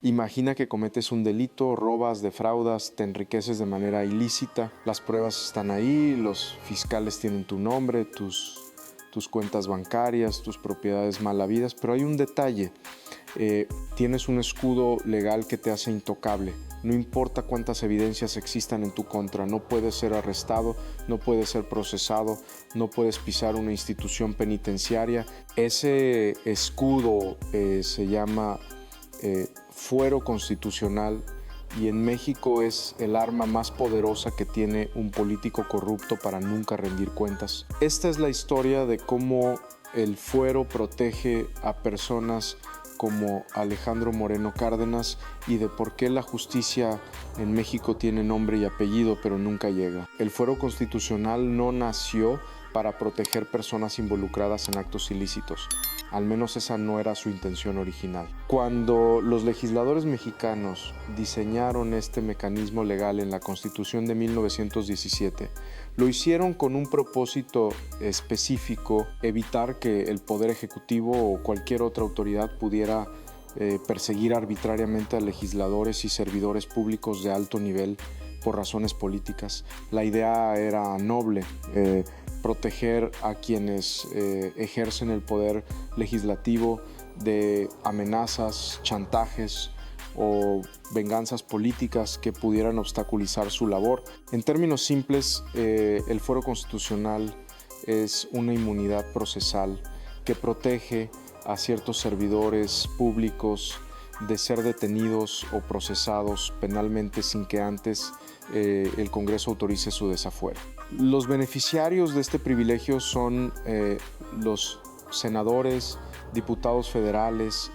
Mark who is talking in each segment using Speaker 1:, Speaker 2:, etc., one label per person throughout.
Speaker 1: Imagina que cometes un delito, robas, defraudas, te enriqueces de manera ilícita, las pruebas están ahí, los fiscales tienen tu nombre, tus cuentas bancarias, tus propiedades mal habidas, pero hay un detalle, tienes un escudo legal que te hace intocable. No importa cuántas evidencias existan en tu contra, no puedes ser arrestado, no puedes ser procesado, no puedes pisar una institución penitenciaria. Ese escudo se llama fuero constitucional y en México es el arma más poderosa que tiene un político corrupto para nunca rendir cuentas. Esta es la historia de cómo el fuero protege a personas como Alejandro Moreno Cárdenas y de por qué la justicia en México tiene nombre y apellido pero nunca llega. El fuero constitucional no nació para proteger personas involucradas en actos ilícitos. Al menos esa no era su intención original. Cuando los legisladores mexicanos diseñaron este mecanismo legal en la Constitución de 1917, lo hicieron con un propósito específico: evitar que el Poder Ejecutivo o cualquier otra autoridad pudiera perseguir arbitrariamente a legisladores y servidores públicos de alto nivel por razones políticas. La idea era noble: proteger a quienes ejercen el poder legislativo de amenazas, chantajes o venganzas políticas que pudieran obstaculizar su labor. En términos simples, el fuero constitucional es una inmunidad procesal que protege a ciertos servidores públicos de ser detenidos o procesados penalmente sin que antes el Congreso autorice su desafuero. Los beneficiarios de este privilegio son los senadores, diputados federales,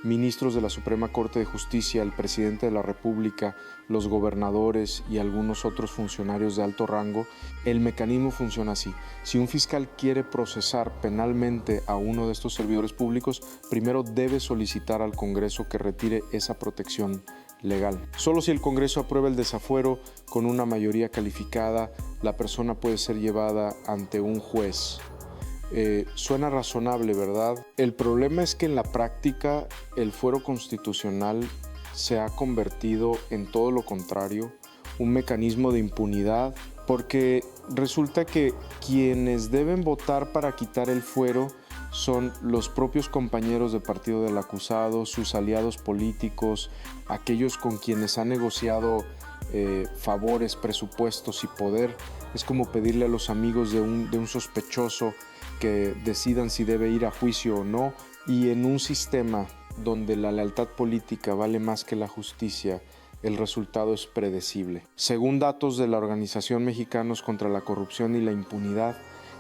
Speaker 1: ministros de la Suprema Corte de Justicia, el presidente de la República, los gobernadores y algunos otros funcionarios de alto rango. El mecanismo funciona así: si un fiscal quiere procesar penalmente a uno de estos servidores públicos, primero debe solicitar al Congreso que retire esa protección legal. Solo si el Congreso aprueba el desafuero con una mayoría calificada, la persona puede ser llevada ante un juez. Suena razonable, ¿verdad? El problema es que en la práctica el fuero constitucional se ha convertido en todo lo contrario, un mecanismo de impunidad, porque resulta que quienes deben votar para quitar el fuero son los propios compañeros de partido del acusado, sus aliados políticos, aquellos con quienes ha negociado favores, presupuestos y poder. Es como pedirle a los amigos de un sospechoso que decidan si debe ir a juicio o no. Y en un sistema donde la lealtad política vale más que la justicia, el resultado es predecible. Según datos de la Organización Mexicanos contra la Corrupción y la Impunidad,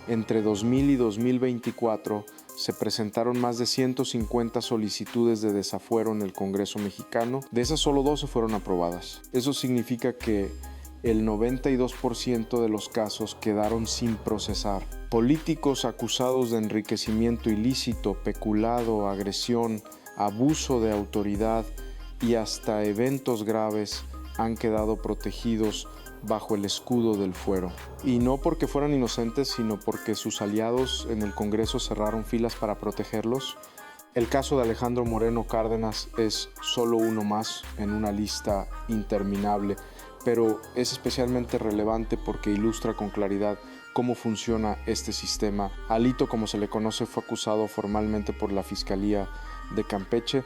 Speaker 1: entre 2000 y 2024 se presentaron más de 150 solicitudes de desafuero en el Congreso mexicano. De esas solo 12 fueron aprobadas. Eso significa que el 92% de los casos quedaron sin procesar. Políticos acusados de enriquecimiento ilícito, peculado, agresión, abuso de autoridad y hasta eventos graves han quedado protegidos bajo el escudo del fuero. Y no porque fueran inocentes, sino porque sus aliados en el Congreso cerraron filas para protegerlos. El caso de Alejandro Moreno Cárdenas es solo uno más en una lista interminable, pero es especialmente relevante porque ilustra con claridad cómo funciona este sistema. Alito, como se le conoce, fue acusado formalmente por la Fiscalía de Campeche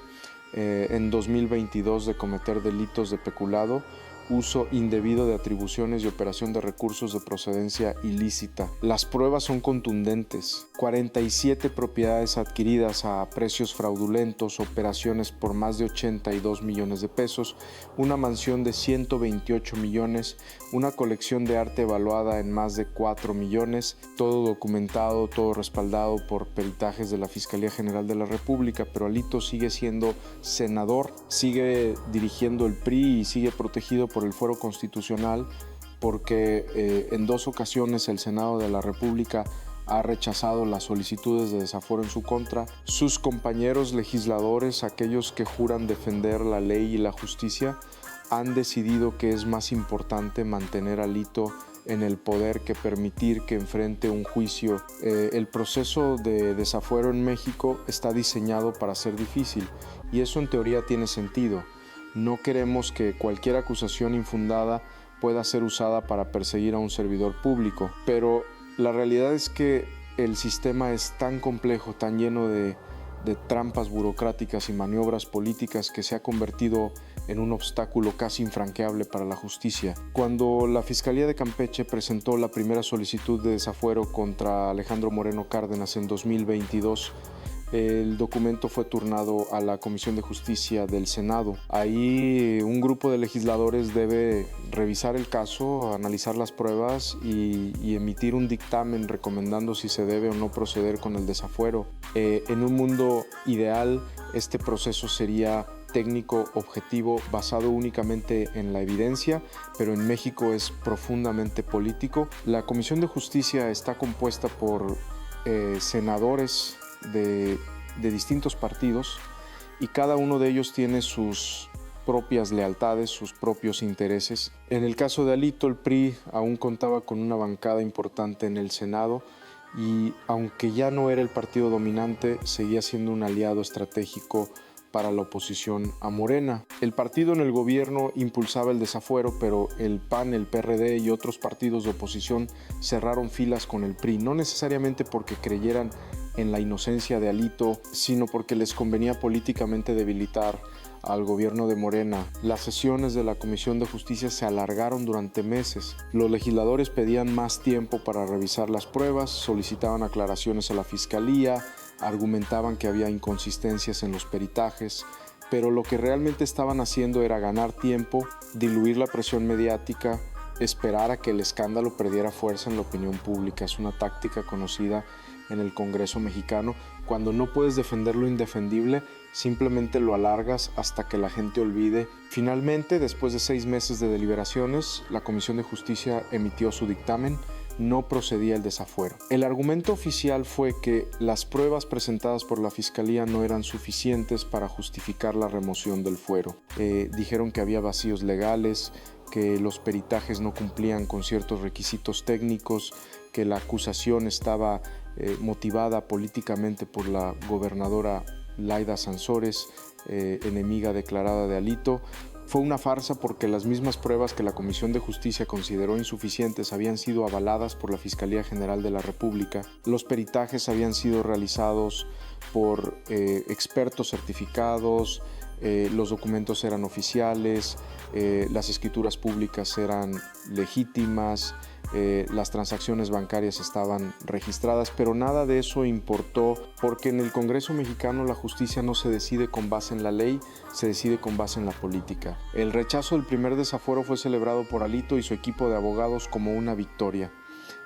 Speaker 1: en 2022 de cometer delitos de peculado, uso indebido de atribuciones y operación de recursos de procedencia ilícita. Las pruebas son contundentes: 47 propiedades adquiridas a precios fraudulentos, operaciones por más de 82 millones de pesos, una mansión de 128 millones, una colección de arte evaluada en más de 4 millones, todo documentado, todo respaldado por peritajes de la Fiscalía General de la República. Pero Alito sigue siendo senador, sigue dirigiendo el PRI y sigue protegido por el fuero constitucional porque en 2 ocasiones el Senado de la República ha rechazado las solicitudes de desafuero en su contra. Sus compañeros legisladores, aquellos que juran defender la ley y la justicia, han decidido que es más importante mantener a Alito en el poder que permitir que enfrente un juicio. El proceso de desafuero en México está diseñado para ser difícil Y eso en teoría tiene sentido. No queremos que cualquier acusación infundada pueda ser usada para perseguir a un servidor público, pero la realidad es que el sistema es tan complejo, tan lleno de trampas burocráticas y maniobras políticas que se ha convertido en un obstáculo casi infranqueable para la justicia. Cuando la Fiscalía de Campeche presentó la primera solicitud de desafuero contra Alejandro Moreno Cárdenas en 2022, el documento fue turnado a la Comisión de Justicia del Senado. Ahí un grupo de legisladores debe revisar el caso, analizar las pruebas y emitir un dictamen recomendando si se debe o no proceder con el desafuero. En un mundo ideal, este proceso sería técnico, objetivo, basado únicamente en la evidencia, pero en México es profundamente político. La Comisión de Justicia está compuesta por senadores de distintos partidos y cada uno de ellos tiene sus propias lealtades, sus propios intereses. En el caso de Alito, el PRI aún contaba con una bancada importante en el Senado y aunque ya no era el partido dominante, seguía siendo un aliado estratégico para la oposición a Morena. El partido en el gobierno impulsaba el desafuero, pero el PAN, el PRD y otros partidos de oposición cerraron filas con el PRI, no necesariamente porque creyeran en la inocencia de Alito, sino porque les convenía políticamente debilitar al gobierno de Morena. Las sesiones de la Comisión de Justicia se alargaron durante meses. Los legisladores pedían más tiempo para revisar las pruebas, solicitaban aclaraciones a la Fiscalía, argumentaban que había inconsistencias en los peritajes, pero lo que realmente estaban haciendo era ganar tiempo, diluir la presión mediática, esperar a que el escándalo perdiera fuerza en la opinión pública. Es una táctica conocida en el Congreso mexicano. Cuando no puedes defender lo indefendible, simplemente lo alargas hasta que la gente olvide. Finalmente, después de 6 meses de deliberaciones, la Comisión de Justicia emitió su dictamen. No procedía el desafuero. El argumento oficial fue que las pruebas presentadas por la Fiscalía no eran suficientes para justificar la remoción del fuero. Dijeron que había vacíos legales, que los peritajes no cumplían con ciertos requisitos técnicos, que la acusación estaba motivada políticamente por la gobernadora Laida Sansores, enemiga declarada de Alito. Fue una farsa porque las mismas pruebas que la Comisión de Justicia consideró insuficientes habían sido avaladas por la Fiscalía General de la República. Los peritajes habían sido realizados por expertos certificados, los documentos eran oficiales, las escrituras públicas eran legítimas, las transacciones bancarias estaban registradas, pero nada de eso importó porque en el Congreso mexicano la justicia no se decide con base en la ley, se decide con base en la política. El rechazo del primer desafuero fue celebrado por Alito y su equipo de abogados como una victoria.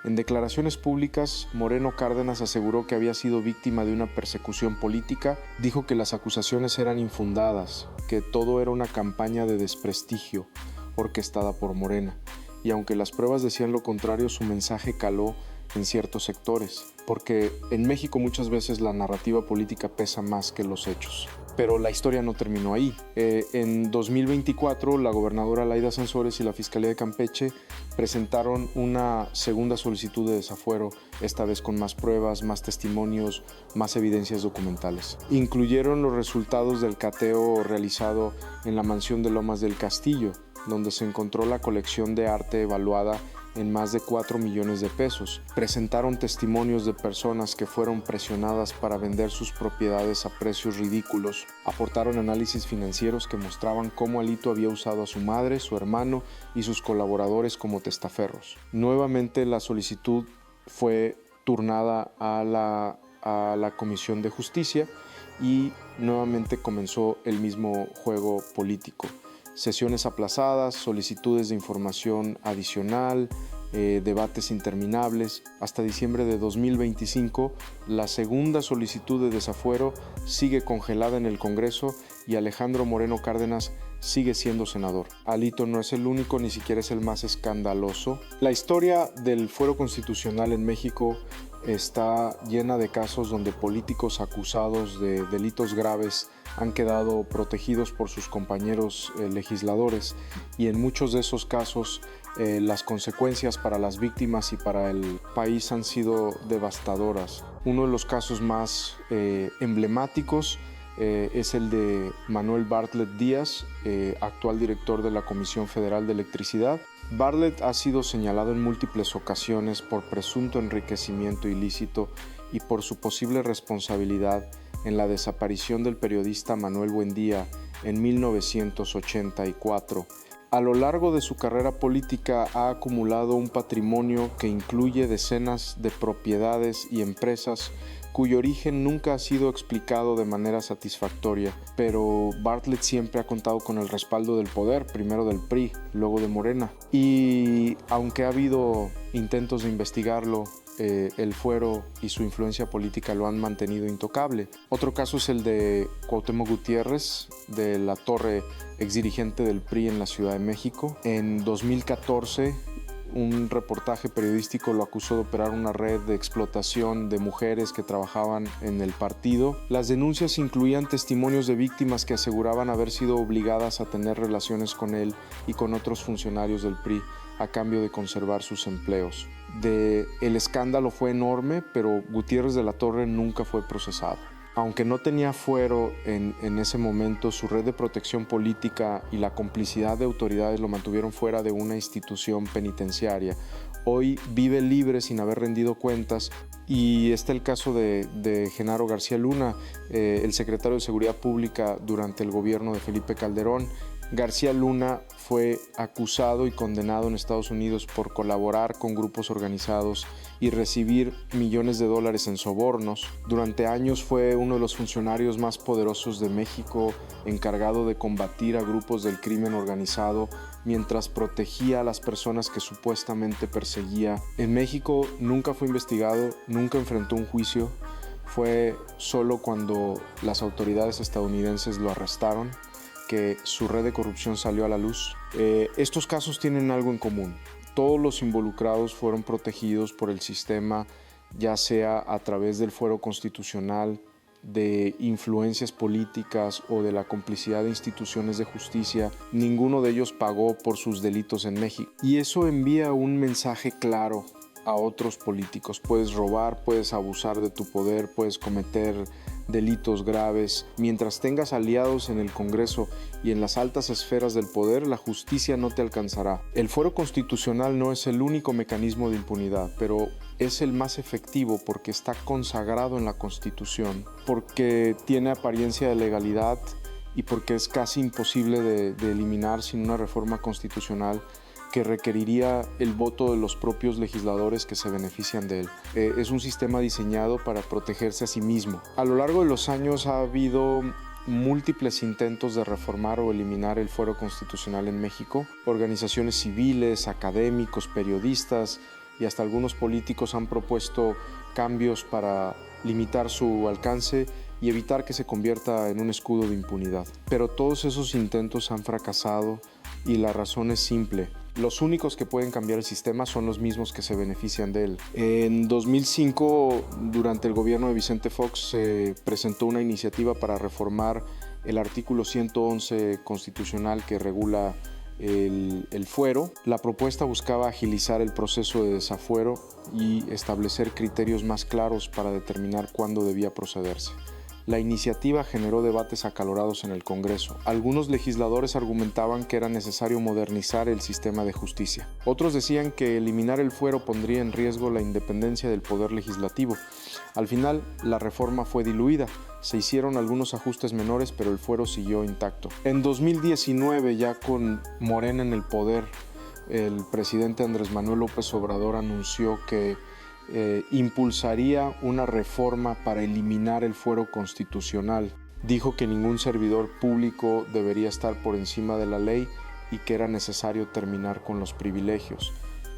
Speaker 1: En declaraciones públicas, Moreno Cárdenas aseguró que había sido víctima de una persecución política, dijo que las acusaciones eran infundadas, que todo era una campaña de desprestigio orquestada por Morena. Y aunque las pruebas decían lo contrario, su mensaje caló en ciertos sectores, porque en México muchas veces la narrativa política pesa más que los hechos. Pero la historia no terminó ahí. En 2024, la gobernadora Laida Sansores y la Fiscalía de Campeche presentaron una segunda solicitud de desafuero, esta vez con más pruebas, más testimonios, más evidencias documentales. Incluyeron los resultados del cateo realizado en la mansión de Lomas del Castillo, donde se encontró la colección de arte evaluada en más de 4 millones de pesos. Presentaron testimonios de personas que fueron presionadas para vender sus propiedades a precios ridículos. Aportaron análisis financieros que mostraban cómo Alito había usado a su madre, su hermano y sus colaboradores como testaferros. Nuevamente la solicitud fue turnada a la Comisión de Justicia y nuevamente comenzó el mismo juego político. Sesiones aplazadas, solicitudes de información adicional, debates interminables. Hasta diciembre de 2025, la segunda solicitud de desafuero sigue congelada en el Congreso y Alejandro Moreno Cárdenas sigue siendo senador. Alito no es el único, ni siquiera es el más escandaloso. La historia del fuero constitucional en México está llena de casos donde políticos acusados de delitos graves han quedado protegidos por sus compañeros legisladores y en muchos de esos casos las consecuencias para las víctimas y para el país han sido devastadoras. Uno de los casos más emblemáticos es el de Manuel Bartlett Díaz, actual director de la Comisión Federal de Electricidad. Bartlett ha sido señalado en múltiples ocasiones por presunto enriquecimiento ilícito y por su posible responsabilidad en la desaparición del periodista Manuel Buendía en 1984. A lo largo de su carrera política ha acumulado un patrimonio que incluye decenas de propiedades y empresas cuyo origen nunca ha sido explicado de manera satisfactoria, pero Bartlett siempre ha contado con el respaldo del poder, primero del PRI, luego de Morena. Y aunque ha habido intentos de investigarlo, el fuero y su influencia política lo han mantenido intocable. Otro caso es el de Cuauhtémoc Gutiérrez de la Torre, exdirigente del PRI en la Ciudad de México. En 2014, un reportaje periodístico lo acusó de operar una red de explotación de mujeres que trabajaban en el partido. Las denuncias incluían testimonios de víctimas que aseguraban haber sido obligadas a tener relaciones con él y con otros funcionarios del PRI a cambio de conservar sus empleos. El escándalo fue enorme, pero Gutiérrez de la Torre nunca fue procesado. Aunque no tenía fuero en ese momento, su red de protección política y la complicidad de autoridades lo mantuvieron fuera de una institución penitenciaria. Hoy vive libre sin haber rendido cuentas, y está el caso de Genaro García Luna, el secretario de Seguridad Pública durante el gobierno de Felipe Calderón. García Luna fue acusado y condenado en Estados Unidos por colaborar con grupos organizados y recibir millones de dólares en sobornos. Durante años fue uno de los funcionarios más poderosos de México, encargado de combatir a grupos del crimen organizado mientras protegía a las personas que supuestamente perseguía. En México nunca fue investigado, nunca enfrentó un juicio. Fue solo cuando las autoridades estadounidenses lo arrestaron que su red de corrupción salió a la luz. Estos casos tienen algo en común. Todos los involucrados fueron protegidos por el sistema, ya sea a través del fuero constitucional, de influencias políticas o de la complicidad de instituciones de justicia. Ninguno de ellos pagó por sus delitos en México. Y eso envía un mensaje claro a otros políticos. Puedes robar, puedes abusar de tu poder, puedes cometer delitos graves. Mientras tengas aliados en el Congreso y en las altas esferas del poder, la justicia no te alcanzará. El fuero constitucional no es el único mecanismo de impunidad, pero es el más efectivo porque está consagrado en la Constitución, porque tiene apariencia de legalidad y porque es casi imposible de eliminar sin una reforma constitucional que requeriría el voto de los propios legisladores que se benefician de él. Es un sistema diseñado para protegerse a sí mismo. A lo largo de los años ha habido múltiples intentos de reformar o eliminar el fuero constitucional en México. Organizaciones civiles, académicos, periodistas y hasta algunos políticos han propuesto cambios para limitar su alcance y evitar que se convierta en un escudo de impunidad. Pero todos esos intentos han fracasado y la razón es simple. Los únicos que pueden cambiar el sistema son los mismos que se benefician de él. En 2005, durante el gobierno de Vicente Fox, se presentó una iniciativa para reformar el artículo 111 constitucional que regula el fuero. La propuesta buscaba agilizar el proceso de desafuero y establecer criterios más claros para determinar cuándo debía procederse. La iniciativa generó debates acalorados en el Congreso. Algunos legisladores argumentaban que era necesario modernizar el sistema de justicia. Otros decían que eliminar el fuero pondría en riesgo la independencia del poder legislativo. Al final, la reforma fue diluida. Se hicieron algunos ajustes menores, pero el fuero siguió intacto. En 2019, ya con Morena en el poder, el presidente Andrés Manuel López Obrador anunció que impulsaría una reforma para eliminar el fuero constitucional. Dijo que ningún servidor público debería estar por encima de la ley y que era necesario terminar con los privilegios.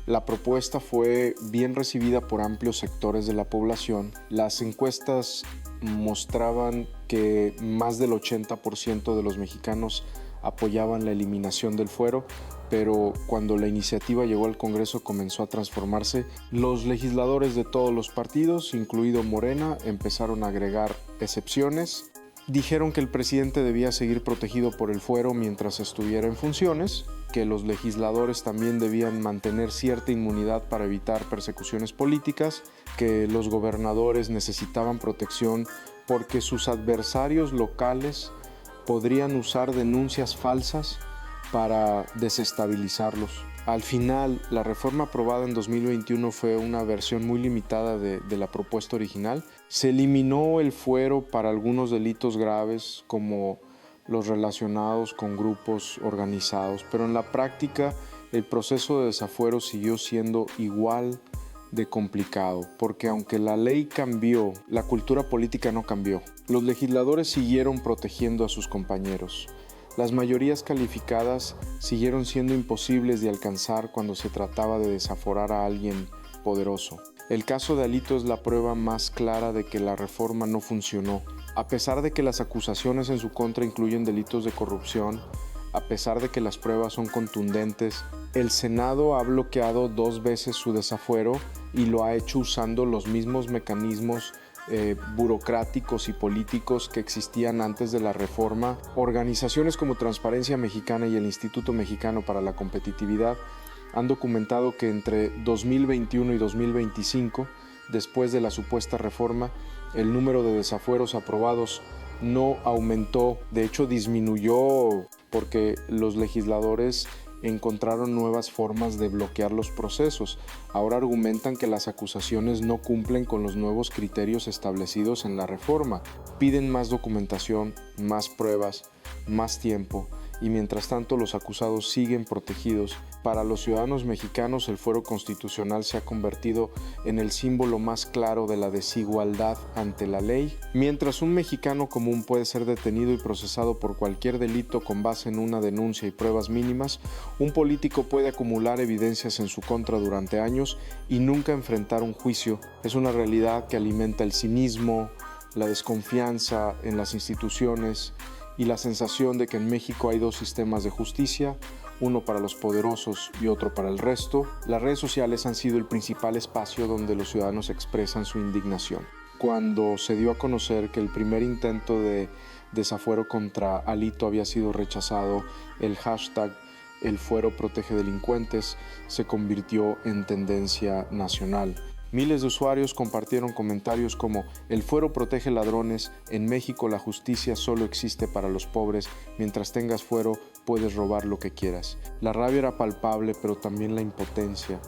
Speaker 1: La propuesta fue bien recibida por amplios sectores de la población. Las encuestas mostraban que más del 80% de los mexicanos apoyaban la eliminación del fuero, pero cuando la iniciativa llegó al Congreso comenzó a transformarse. Los legisladores de todos los partidos, incluido Morena, empezaron a agregar excepciones. Dijeron que el presidente debía seguir protegido por el fuero mientras estuviera en funciones, que los legisladores también debían mantener cierta inmunidad para evitar persecuciones políticas, que los gobernadores necesitaban protección porque sus adversarios locales podrían usar denuncias falsas para desestabilizarlos. Al final, la reforma aprobada en 2021 fue una versión muy limitada de la propuesta original. Se eliminó el fuero para algunos delitos graves como los relacionados con grupos organizados, pero en la práctica el proceso de desafuero siguió siendo igual de complicado, porque aunque la ley cambió, la cultura política no cambió. Los legisladores siguieron protegiendo a sus compañeros. Las mayorías calificadas siguieron siendo imposibles de alcanzar cuando se trataba de desaforar a alguien poderoso. El caso de Alito es la prueba más clara de que la reforma no funcionó. A pesar de que las acusaciones en su contra incluyen delitos de corrupción, a pesar de que las pruebas son contundentes, el Senado ha bloqueado 2 veces su desafuero y lo ha hecho usando los mismos mecanismos burocráticos y políticos que existían antes de la reforma. Organizaciones como Transparencia Mexicana y el Instituto Mexicano para la Competitividad han documentado que entre 2021 y 2025, después de la supuesta reforma, el número de desafueros aprobados no aumentó, de hecho disminuyó, porque los legisladores encontraron nuevas formas de bloquear los procesos. Ahora argumentan que las acusaciones no cumplen con los nuevos criterios establecidos en la reforma. Piden más documentación, más pruebas, más tiempo, y mientras tanto los acusados siguen protegidos. Para los ciudadanos mexicanos, el fuero constitucional se ha convertido en el símbolo más claro de la desigualdad ante la ley. Mientras un mexicano común puede ser detenido y procesado por cualquier delito con base en una denuncia y pruebas mínimas, un político puede acumular evidencias en su contra durante años y nunca enfrentar un juicio. Es una realidad que alimenta el cinismo, la desconfianza en las instituciones y la sensación de que en México hay 2 sistemas de justicia, uno para los poderosos y otro para el resto. Las redes sociales han sido el principal espacio donde los ciudadanos expresan su indignación. Cuando se dio a conocer que el primer intento de desafuero contra Alito había sido rechazado, el hashtag El Fuero Protege Delincuentes se convirtió en tendencia nacional. Miles de usuarios compartieron comentarios como: el fuero protege ladrones, en México la justicia solo existe para los pobres, mientras tengas fuero puedes robar lo que quieras. La rabia era palpable, pero también la impotencia,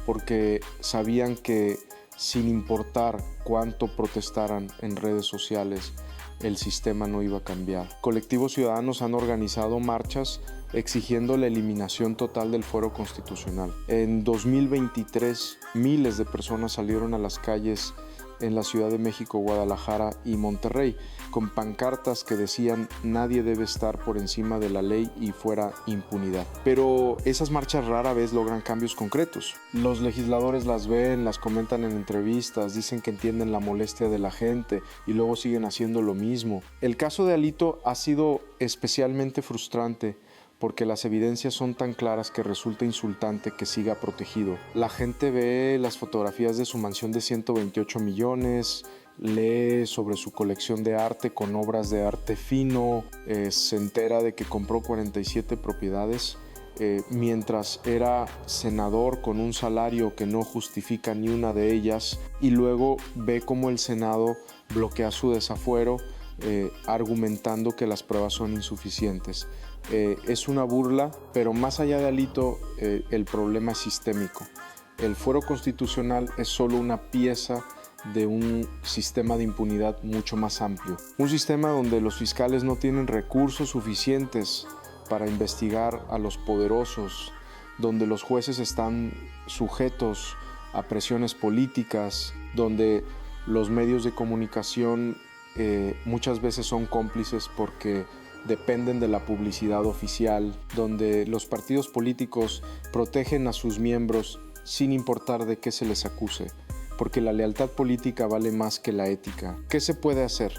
Speaker 1: porque sabían que sin importar cuánto protestaran en redes sociales, el sistema no iba a cambiar. Colectivos ciudadanos han organizado marchas exigiendo la eliminación total del fuero constitucional. En 2023, miles de personas salieron a las calles en la Ciudad de México, Guadalajara y Monterrey, con pancartas que decían: nadie debe estar por encima de la ley y fuera impunidad. Pero esas marchas rara vez logran cambios concretos. Los legisladores las ven, las comentan en entrevistas, dicen que entienden la molestia de la gente y luego siguen haciendo lo mismo. El caso de Alito ha sido especialmente frustrante porque las evidencias son tan claras que resulta insultante que siga protegido. La gente ve las fotografías de su mansión de 128 millones, lee sobre su colección de arte con obras de arte fino, se entera de que compró 47 propiedades mientras era senador con un salario que no justifica ni una de ellas, y luego ve cómo el Senado bloquea su desafuero argumentando que las pruebas son insuficientes. Es una burla, pero más allá de Alito, el problema es sistémico. El fuero constitucional es solo una pieza de un sistema de impunidad mucho más amplio. Un sistema donde los fiscales no tienen recursos suficientes para investigar a los poderosos, donde los jueces están sujetos a presiones políticas, donde los medios de comunicación muchas veces son cómplices porque dependen de la publicidad oficial, donde los partidos políticos protegen a sus miembros sin importar de qué se les acuse, porque la lealtad política vale más que la ética. ¿Qué se puede hacer?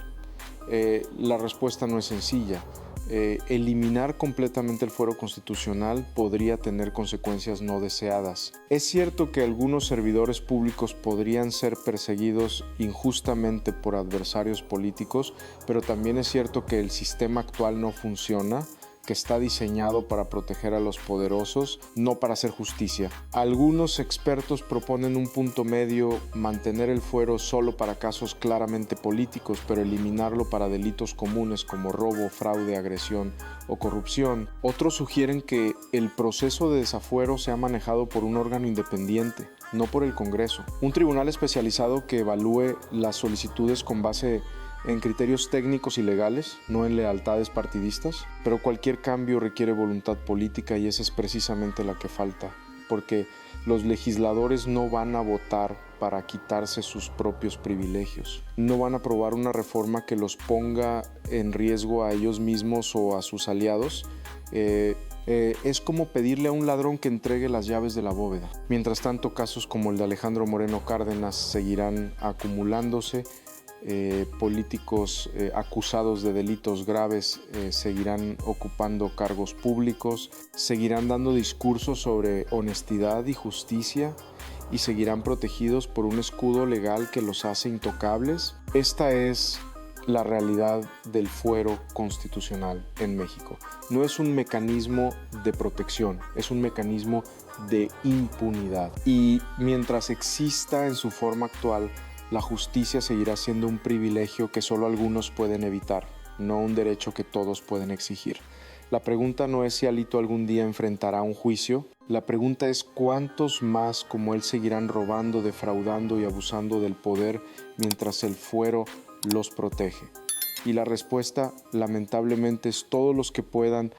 Speaker 1: La respuesta no es sencilla. Eliminar completamente el fuero constitucional podría tener consecuencias no deseadas. Es cierto que algunos servidores públicos podrían ser perseguidos injustamente por adversarios políticos, pero también es cierto que el sistema actual no funciona, que está diseñado para proteger a los poderosos, no para hacer justicia. Algunos expertos proponen un punto medio, mantener el fuero solo para casos claramente políticos, pero eliminarlo para delitos comunes como robo, fraude, agresión o corrupción. Otros sugieren que el proceso de desafuero sea manejado por un órgano independiente, no por el Congreso. Un tribunal especializado que evalúe las solicitudes con base en criterios técnicos y legales, no en lealtades partidistas, pero cualquier cambio requiere voluntad política y esa es precisamente la que falta, porque los legisladores no van a votar para quitarse sus propios privilegios, no van a aprobar una reforma que los ponga en riesgo a ellos mismos o a sus aliados. Es como pedirle a un ladrón que entregue las llaves de la bóveda. Mientras tanto, casos como el de Alejandro Moreno Cárdenas seguirán acumulándose. Políticos acusados de delitos graves seguirán ocupando cargos públicos, seguirán dando discursos sobre honestidad y justicia y seguirán protegidos por un escudo legal que los hace intocables. Esta es la realidad del fuero constitucional en México. No es un mecanismo de protección, es un mecanismo de impunidad. Y mientras exista en su forma actual, la justicia seguirá siendo un privilegio que solo algunos pueden evitar, no un derecho que todos pueden exigir. La pregunta no es si Alito algún día enfrentará un juicio, la pregunta es cuántos más como él seguirán robando, defraudando y abusando del poder mientras el fuero los protege. Y la respuesta, lamentablemente, es todos los que puedan